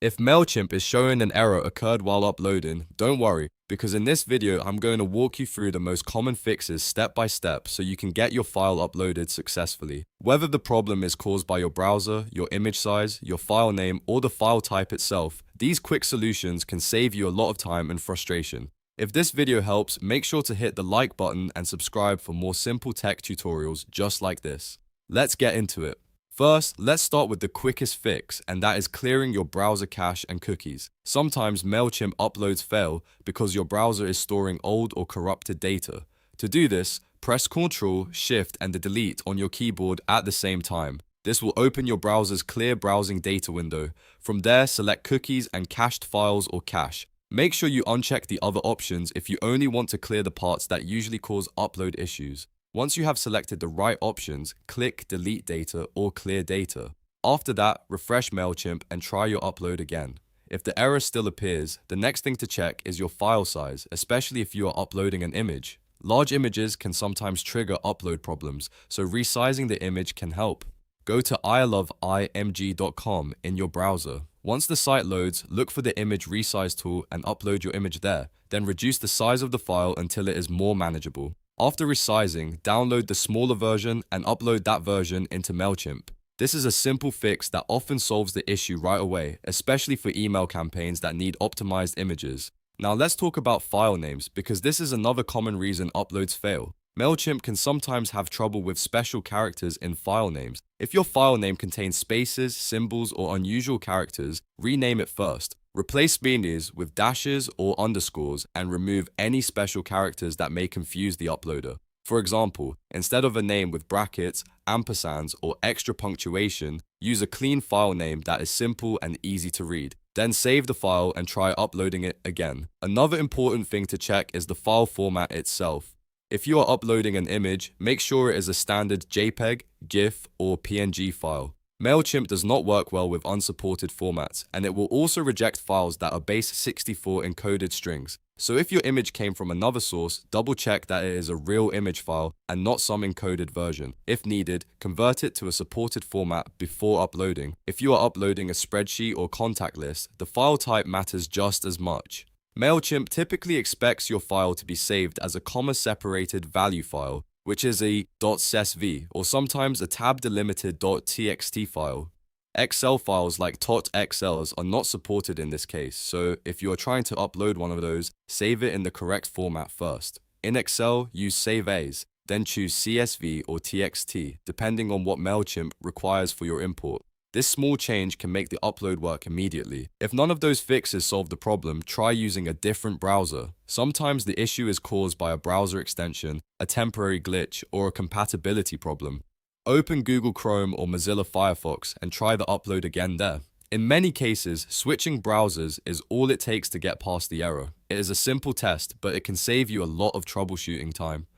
If Mailchimp is showing an error occurred while uploading, don't worry, because in this video I'm going to walk you through the most common fixes step by step so you can get your file uploaded successfully. Whether the problem is caused by your browser, your image size, your file name, or the file type itself, these quick solutions can save you a lot of time and frustration. If this video helps, make sure to hit the like button and subscribe for more simple tech tutorials just like this. Let's get into it. First, let's start with the quickest fix, and that is clearing your browser cache and cookies. Sometimes Mailchimp uploads fail because your browser is storing old or corrupted data. To do this, press Ctrl, Shift, and the Delete on your keyboard at the same time. This will open your browser's clear browsing data window. From there, select cookies and cached files or cache. Make sure you uncheck the other options if you only want to clear the parts that usually cause upload issues. Once you have selected the right options, click Delete Data or Clear Data. After that, refresh Mailchimp and try your upload again. If the error still appears, the next thing to check is your file size, especially if you are uploading an image. Large images can sometimes trigger upload problems, so resizing the image can help. Go to iloveimg.com in your browser. Once the site loads, look for the image resize tool and upload your image there. Then reduce the size of the file until it is more manageable. After resizing, download the smaller version and upload that version into Mailchimp. This is a simple fix that often solves the issue right away, especially for email campaigns that need optimized images. Now let's talk about file names, because this is another common reason uploads fail. Mailchimp can sometimes have trouble with special characters in file names. If your file name contains spaces, symbols, or unusual characters, rename it first. Replace meanings with dashes or underscores and remove any special characters that may confuse the uploader. For example, instead of a name with brackets, ampersands, or extra punctuation, use a clean file name that is simple and easy to read. Then save the file and try uploading it again. Another important thing to check is the file format itself. If you are uploading an image, make sure it is a standard JPEG, GIF, or PNG file. Mailchimp does not work well with unsupported formats, and it will also reject files that are base64 encoded strings. So if your image came from another source, double check that it is a real image file and not some encoded version. If needed, convert it to a supported format before uploading. If you are uploading a spreadsheet or contact list, the file type matters just as much. Mailchimp typically expects your file to be saved as a comma-separated value file, which is a .csv or sometimes a tab-delimited .txt file. Excel files like .xls are not supported in this case, so if you are trying to upload one of those, save it in the correct format first. In Excel, use Save As, then choose CSV or TXT, depending on what Mailchimp requires for your import. This small change can make the upload work immediately. If none of those fixes solve the problem, try using a different browser. Sometimes the issue is caused by a browser extension, a temporary glitch, or a compatibility problem. Open Google Chrome or Mozilla Firefox and try the upload again there. In many cases, switching browsers is all it takes to get past the error. It is a simple test, but it can save you a lot of troubleshooting time.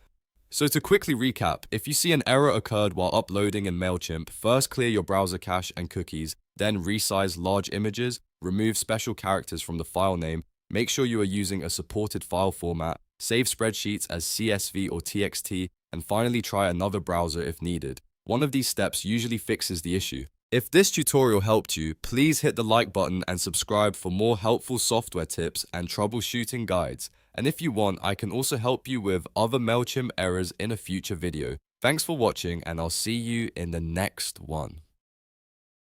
So to quickly recap, if you see an error occurred while uploading in Mailchimp, first clear your browser cache and cookies, then resize large images, remove special characters from the file name, make sure you are using a supported file format, save spreadsheets as CSV or TXT, and finally try another browser if needed. One of these steps usually fixes the issue. If this tutorial helped you, please hit the like button and subscribe for more helpful software tips and troubleshooting guides. And if you want, I can also help you with other Mailchimp errors in a future video. Thanks for watching, and I'll see you in the next one.